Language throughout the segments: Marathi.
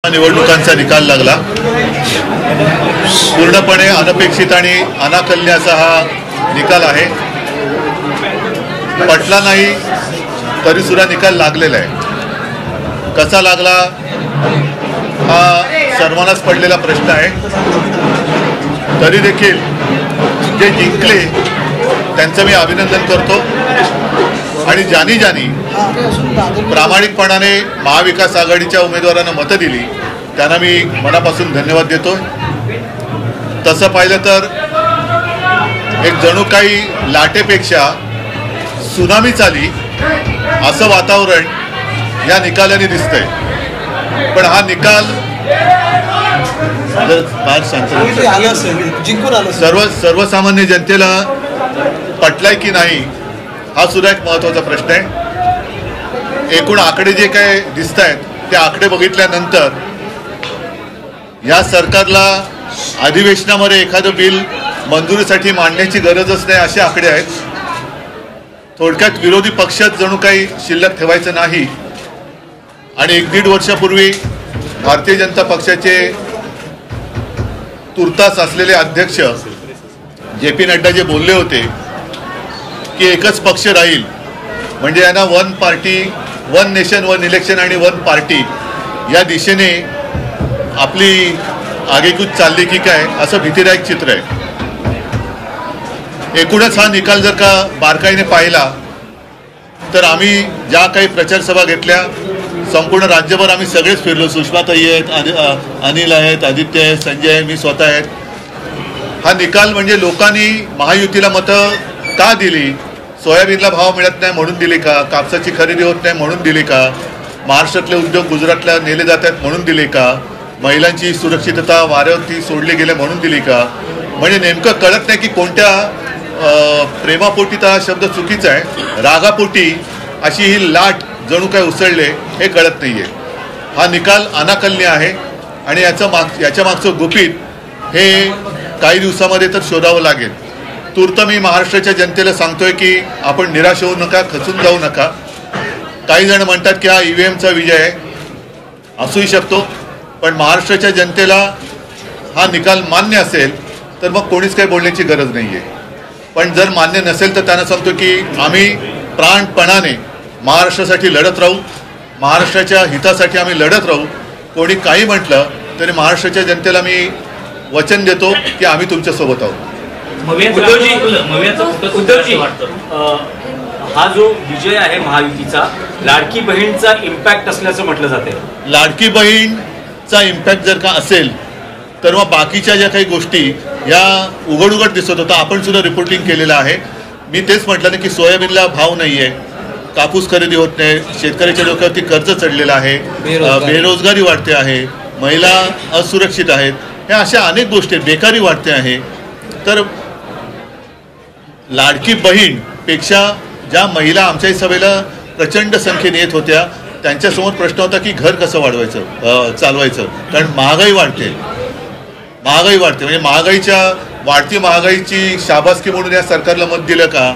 निवडणुकांचा निकाल लागला। पूर्णपणे अनपेक्षित आणि अनाकलनीय असा हा निकाल आहे। पटला नाही तरी सुद्धा निकाल लागलेला आहे। कसा लागला हा सर्वांनाच पडलेला प्रश्न आहे। तरी देखील जे जिंकले त्यांचं मी अभिनंदन करतो आणि ज्यांनी प्रामाणिकपणाने महाविकास आघाडीच्या उमेदवारांना मतं दिली त्यांना मी मनापासून धन्यवाद देतो। तसं पाहिलं तर एक जणू काही लाटेपेक्षा सुनामीच आली असं वातावरण या निकालाने दिसतंय। पण हा निकाल सर्वसामान्य जनतेला पटलाय की नाही हा सुद्धा एक महत्त्वाचा प्रश्न आहे। एकूण आकडे जे काय दिसत आहेत ते आकडे बघितल्यानंतर या सरकारला अधिवेशनामध्ये एखादं बिल मंजुरीसाठी मांडण्याची गरजच नाही असे आकडे आहेत। थोडक्यात विरोधी पक्षात जणू काही शिल्लक ठेवायचं नाही। आणि 1-1.5 वर्षापूर्वी भारतीय जनता पक्षाचे तुर्तास असलेले अध्यक्ष JP नड्डा जे बोलले होते की एकच पक्ष राहील म्हणजे यांना one party one nation one election आणि वन पार्टी या दिशेने आपली आगेकूच चालली की काय असं भीतीदायक चित्र आहे। एकूणच हा निकाल जर का बारकाईने पाहिला तर आम्ही ज्या काही प्रचार सभा घेतल्या संपूर्ण राज्यभर आम्ही सगळेच फिरलो। सुषमाताई आहेत, अनिल आहेत, आदित्य आहेत, संजय आहे, मी स्वतः आहेत। हा निकाल म्हणजे लोकांनी महायुतीला मतं का दिली? सोयाबीनला भाव मिळत नाही म्हणून दिली का? कापसाची खरेदी होत नाही म्हणून दिली का? महाराष्ट्रातले उद्योग गुजरातला नेले जात आहेत म्हणून दिले का? महिलांची सुरक्षितता वाऱ्यावरती सोडली गेले म्हणून दिली का? म्हणजे नेमकं कळत नाही की कोणत्या प्रेमापोटी तर हा शब्द चुकीचा आहे, रागापोटी अशी ही लाट जणू काय उसळले हे कळत नाही आहे। हा निकाल अनाकलनीय आहे आणि याच्या मागचं गुपित हे काही दिवसामध्ये तर शोधावं लागेल। तूर्त मी महाराष्ट्राच्या जनतेला सांगतोय की आपण निराश होऊ नका, खचून जाऊ नका। काही जण म्हणतात की हा EVMचा विजय आहे, असूही शकतो, पण महाराष्ट्राच्या जनतेला हा निकाल मान्य असेल तर मग कोणीच काही बोलण्याची गरज नाही आहे। पण जर मान्य नसेल तर त्यांना सांगतो की आम्ही प्राणपणाने महाराष्ट्रासाठी लढत राहू, महाराष्ट्राच्या हितासाठी आम्ही लढत राहू। कोणी काही म्हटलं तरी महाराष्ट्राच्या जनतेला मी वचन देतो की आम्ही तुमच्यासोबत आहोत। उद्धवजी, हा जो विजय आहे महायुतीचा लाडकी बहीणचा इम्पॅक्ट असल्याचं म्हटलं जाते। लाडकी बहीणचा इम्पॅक्ट जर का असेल तर मग बाकीच्या ज्या काही गोष्टी या उघड दिसत होता, आपण सुद्धा रिपोर्टिंग केलेलं आहे। मी तेच म्हटलं ना की सोयाबीनला भाव नाही आहे, कापूस खरेदी होत नाही, शेतकऱ्याच्या डोक्यावरती कर्ज चढलेलं आहे, बेरोजगारी वाढते आहे, महिला असुरक्षित आहेत, ह्या अशा अनेक गोष्टी, बेकारी वाढते आहे। तर लाडकी बहीणपेक्षा ज्या महिला आमच्याही सभेला प्रचंड संख्येने येत होत्या त्यांच्यासमोर प्रश्न होता की घर कसं चालवायचं, कारण महागाई वाढते म्हणजे वाढती महागाईची शाबासकी म्हणून या सरकारला मत दिलं का?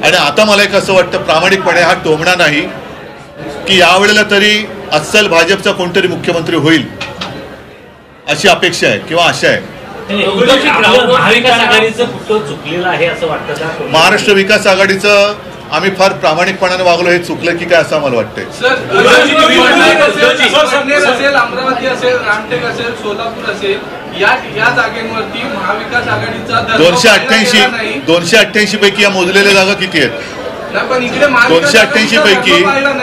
आणि आता मला एक असं वाटतं प्रामाणिकपणे हा टोमणा नाही की यावेळेला तरी अस्सल भाजपचा कोणतरी मुख्यमंत्री होईल अशी अपेक्षा आहे किंवा आशा आहे। महाराष्ट्र विकास आघाडीचं आम्ही फार प्रामाणिकपणाने वागलो हे चुकलं की काय असं मला वाटतंय। अमरावती असेल, रामटेक असेल, सोलापूर असेल या जागेवरती महाविकास आघाडीचा 288 पैकी या मोजलेल्या जागा किती आहेत? 288 पैकी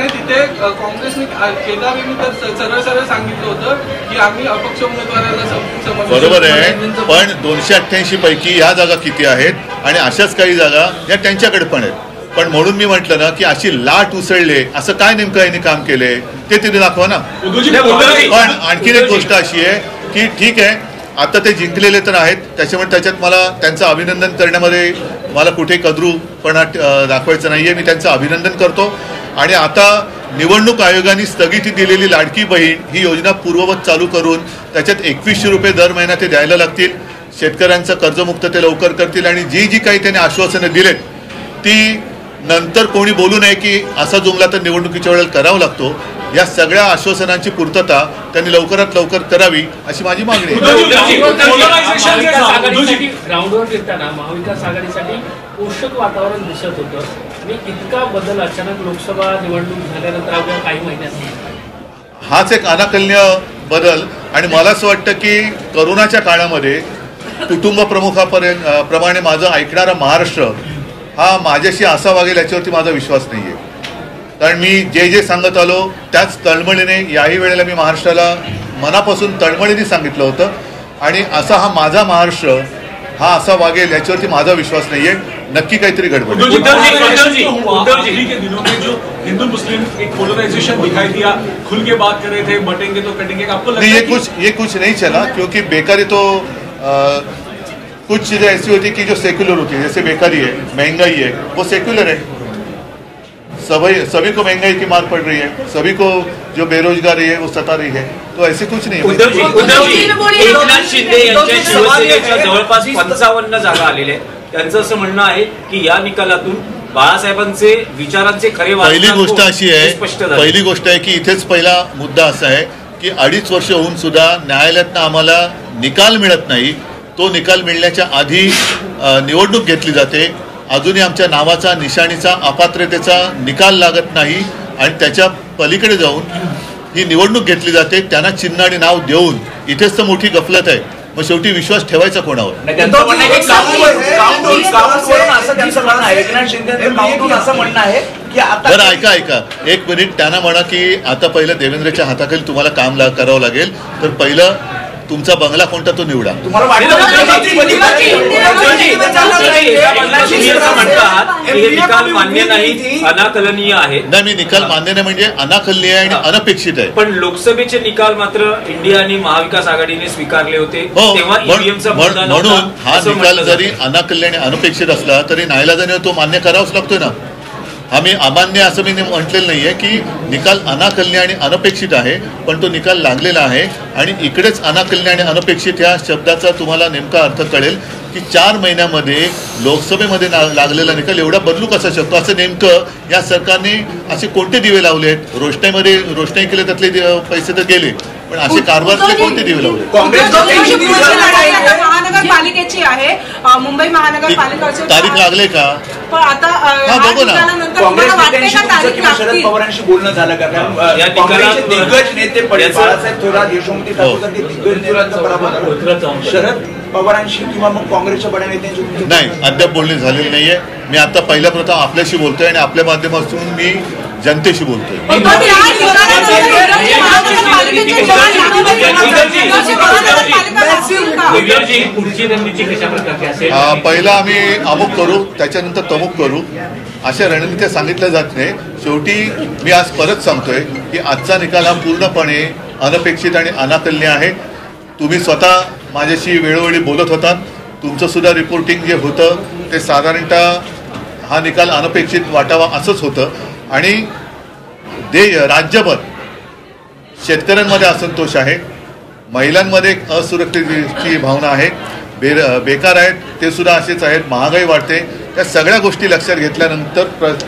तिथे काँग्रेसने केदारने तर सरळ सांगितलं होतं की आम्ही अपक्ष उमेदवाराला बरोबर आहे, पण 288 पैकी या जागा किती आहेत आणि अशाच काही जागा या त्यांच्याकडे पण आहेत। पण म्हणून मी म्हटलं ना की अशी लाट उसळले असं काय नेमकं यांनी काम केले ते तिथे दाखवा ना। पण आणखीन एक गोष्ट अशी आहे की ठीक आहे आता ते जिंकलेले तर आहेत, त्याच्यामुळे त्याच्यात मला त्यांचं अभिनंदन करण्यामध्ये मला कुठे कद्रूपणा दाखवायचं नाहीये। मी त्यांचं अभिनंदन करतो आणि आता निवडणूक आयोगाने स्थगिती दिलेली लाडकी बहीण ही योजना पूर्ववत चालू करून त्याच्यात 2100 रुपये दर महिना ते द्यायला लागतील। शेतकऱ्यांचं कर्जमुक्त ते लवकर करतील आणि जी काही त्यांनी आश्वासनं दिलेत ती नंतर कोणी बोलू नये की असा जुमला तर निवडणुकीच्या वेळेला करावा लागतो. या सगळ्या आश्वासनांची पूर्तता त्यांनी लवकरात लवकर करावी अशी माझी मागणी आहे. ग्राउंडवर फिरताना महाविकास आघाडीसाठी पोषक वातावरण दिसत होतं आणि इतका बदल अचानक लोकसभा निवडणूक झाल्यानंतर अवघ्या काही महिन्यात हाच एक अनाकलनीय बदल. आणि मला असं वाटतं की करोनाच्या काळामध्ये कुटुंब प्रमुखाप्रमाणे माझं ऐकणारा महाराष्ट्र हा माझ्याशी असा वागेल याच्यावरती माझा विश्वास नाही आहे. कारण मी जे सांगत आलो त्याच तळमळीने याही वेळेला मी महाराष्ट्राला मनापासून तळमळीने सांगितलं होतं. आणि असा हा माझा महाराष्ट्र हा असा वागेल याच्यावरती माझा विश्वास नाही आहे. नक्की काहीतरी गडबड आहे. हाल के दिनों में जो हिंदू मुस्लिम एक पोलराइजेशन दिखाई दिया, खुल के बात कर रहे थे, बटेंगे तो कटेंगे, आपको लगता नहीं है ये कुछ नहीं चला क्योंकि बेकारी तो कुछ चीज़ें ऐसी होती कि जो सेक्युलर होती है. जैसे बेकारी है, महंगाई है, वो सेक्युलर है. सभी को महंगाई की मार पड़ रही है, सभी को जो बेरोजगारी है वो सता रही है. तो ऐसे कुछ नहीं है. एकनाथ शिंदे यांच्या शिवसेनेच्या जवळपास 55 जागा आलेल्या आहेत. त्यांचं असं म्हणणं आहे की या निकालातून बाळासाहेबांचे विचारांचे खरे पहिली गोष्ट अशी आहे, स्पष्ट झाले. पहिली गोष्ट आहे की इथेच पहिला मुद्दा असा आहे की 2.5 वर्ष होऊन सुद्धा न्यायालयातनं आम्हाला निकाल मिळत नाही. तो निकाल मिळण्याच्या आधी निवडणूक घेतली जाते. अजूनही आमच्या नावाचा, निशाणीचा, अपात्रतेचा निकाल लागत नाही आणि त्याच्या पलीकडे जाऊन ही निवडणूक घेतली जाते. त्यांना चिन्ह आणि नाव देऊन इथेच तर मोठी गफलत आहे. मग शेवटी विश्वास ठेवायचा कोणावर? बरं ऐका एक मिनिट. त्यांना म्हणा की आता पहिलं देवेंद्रच्या हाताखाली तुम्हाला काम करावं लागेल. तर पहिलं तुमचा बंगला कोणता तो निवडा. निकाल मान्य नाही, अनाकलनीय आहे. नाही, मी निकाल मान्य नाही म्हणजे अनाकलनीय आहे आणि अनपेक्षित आहे. पण लोकसभेचे निकाल मात्र इंडिया आणि महाविकास आघाडीने स्वीकारले होते. तेव्हा ईव्हीएमचा म्हणून हा निकाल जरी अनाकलनीय आणि अनपेक्षित असला तरी नाईलाजाने तो मान्य करावाच लागतोय ना. आम्ही अमान्य असं मी म्हटलेलं नाही आहे की निकाल अनाकलनीय आणि अनपेक्षित आहे, पण तो निकाल लागलेला आहे. आणि इकडेच अनाकलनीय आणि अनपेक्षित ह्या शब्दाचा तुम्हाला नेमका अर्थ कळेल की 4 महिन्यामध्ये लोकसभेमध्ये लागलेला निकाल एवढा बदलू कसा शकतो. असं नेमकं या सरकारने असे कोणते दिवे लावले आहेत? रोषणाई केले त्यातले पैसे तर गेले, पण असे कारभारातले कोणते दिवे लावले? महानगरपालिकेची आहे, मुंबई महानगरपालिकेची तारीख लागले का? पण आता बघू ना. शरद पवारांशी बोलणं झालं का? कारण दिग्गज नेते बाळासाहेब थोरात, यशोमती ठाकूर दिग्गज नेत्यांचा पराभव झाला. शरद पवारांशी किंवा मग काँग्रेसच्या बड्या नेत्यांशी नाही, अद्याप बोलणी झालेली नाहीये. मी आता पहिल्या प्रथम आपल्याशी बोलतोय आणि आपल्या माध्यमातून मी जनतेशी बोलतोय. पहिला आम्ही अमुक करू, त्याच्यानंतर तमुक करू, अशा रणनीत्या सांगितल्या जात नाही. शेवटी मी आज परत सांगतोय की आजचा निकाल हा पूर्णपणे अनपेक्षित आणि अनाकलनीय आहे. तुम्ही स्वतः माझ्याशी वेळोवेळी बोलत होतात. तुमचं सुद्धा रिपोर्टिंग जे होतं ते साधारणतः हा निकाल अनपेक्षित वाटावा असंच होतं. आणि राज्यभर शेतकऱ्यांमध्ये असंतोष आहे, महिलांमध्ये एक असुरक्षिततेची भावना आहे, बेकार आहेत ते सुद्धा असेच आहेत, महागाई वाढते. त्या सगळ्या गोष्टी लक्षात घेतल्यानंतर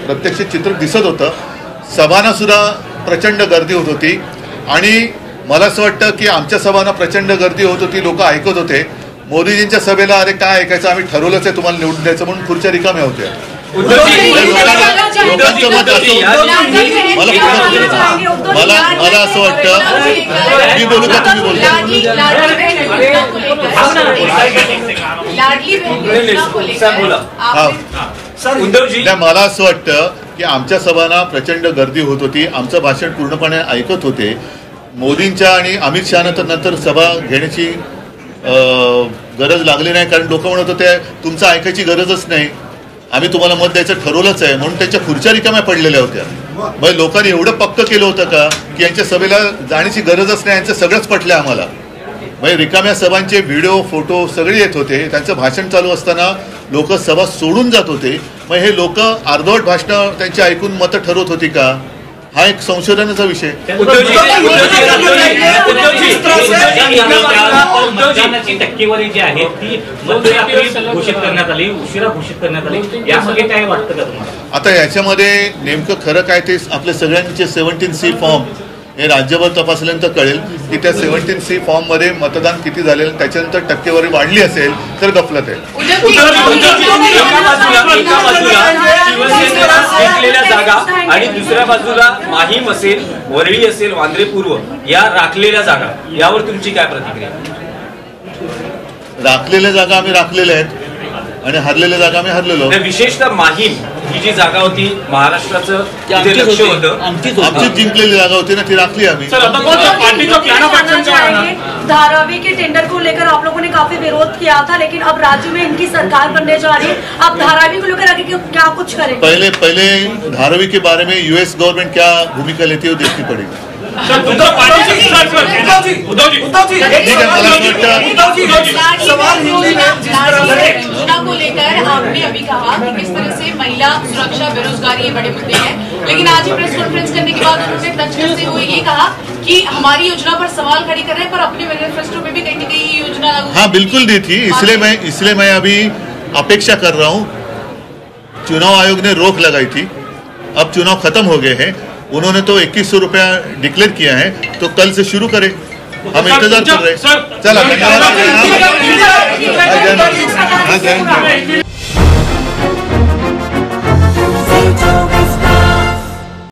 प्रत्यक्ष चित्र दिसत होतं. सभांना सुद्धा प्रचंड गर्दी होत होती आणि मला असं वाटतं की आमच्या सभांना प्रचंड गर्दी होत होती. लोक ऐकत होते. मोदीजींच्या सभेला अरे काय ऐकायचं, आम्ही ठरवलंच आहे तुम्हाला निवडून द्यायचं म्हणून खुर्च्या रिकाम्या होत्या. मला असं वाटतं मी बोलू का तुम्ही बोलता? मला असं वाटतं की आमच्या सभांना प्रचंड गर्दी होत होती. आमचं भाषण पूर्णपणे ऐकत होते. मोदींच्या आणि अमित शहानं तर नंतर सभा घेण्याची गरज लागली नाही, कारण लोक म्हणत होते तुमचं ऐकायची गरजच नाही, आम्ही तुम्हाला मत द्यायचं ठरवलंच आहे, म्हणून त्यांच्या खुर्च्या रिकाम्या पडलेल्या होत्या. मग लोकांनी एवढं पक्क केलं होतं का की यांच्या सभेला जाण्याची गरजच नाही, यांचं सगळंच पटलं आम्हाला. म्हणजे रिकाम्या सभांचे व्हिडिओ फोटो सगळे येत होते. त्यांचं भाषण चालू असताना लोक सभा सोडून जात होते. मग हे लोक अर्धवट भाषणं त्यांची ऐकून मतं ठरवत होती का? हा एक संशोधनाचा विषय. मतदानाची टक्केवारी जी आहे ती मध्यरात्री घोषित करण्यात आली, उशिरा घोषित करण्यात आली, यामध्ये काय वाटतं का तुम्हाला? आता याच्यामध्ये नेमकं खरं काय ते आपले सगळ्यांचे 17C फॉर्म हे राज्यभर तपासल्यानंतर कळेल की त्या 17C फॉर्ममध्ये मतदान किती झालेलं, त्याच्यानंतर टक्केवारी वाढली असेल तर गफलत आहे. एका बाजूला शिवसेनेला घेतलेल्या जागा आणि दुसऱ्या बाजूला माहीम असेल, वरळी असेल, वांद्रे पूर्व या राखलेल्या जागा, यावर तुमची काय प्रतिक्रिया? राखलेल्या जागा आम्ही राखलेल्या आहेत आणि हरलेल्या जागा आम्ही हरलेलो. विशेषतः माहीम ही जी जागा होती, महाराष्ट्राचं तिथे लक्ष होतं, आमची जिंकलेली जागा होती ना, ती राखली आम्ही. धारावी के टेंडर को लेकर आप लोगों ने काफी विरोध किया था, लेकिन अब राज्य में इनकी सरकार बनने जा रही है, अब धारावी को लेकर आगे क्या कुछ करें? पहले धारावी के बारे में यूएस गवर्नमेंट क्या भूमिका लेती है वो देखनी पड़ेगी. योजना को लेकर आपने अभी कहा कि किस तरह से महिला सुरक्षा, बेरोजगारी ये बड़े मुद्दे हैं, लेकिन आज ही प्रेस कॉन्फ्रेंस करने के बाद उन्होंने टच करते हुए ये कहा कि हमारी योजना पर सवाल खड़े कर रहे हैं, पर अपने मैनिफेस्टो में भी कहीं न कहीं ये योजना लागू. हाँ बिल्कुल दी थी, इसलिए मैं अभी अपेक्षा कर रहा हूँ. चुनाव आयोग ने रोक लगाई थी, अब चुनाव खत्म हो गए हैं, उन्होंने तो 2100 रुपया डिक्लेयर किया है, तो कल से शुरू करें. हम इंतजार कर रहे हैं. चला धन्यवाद.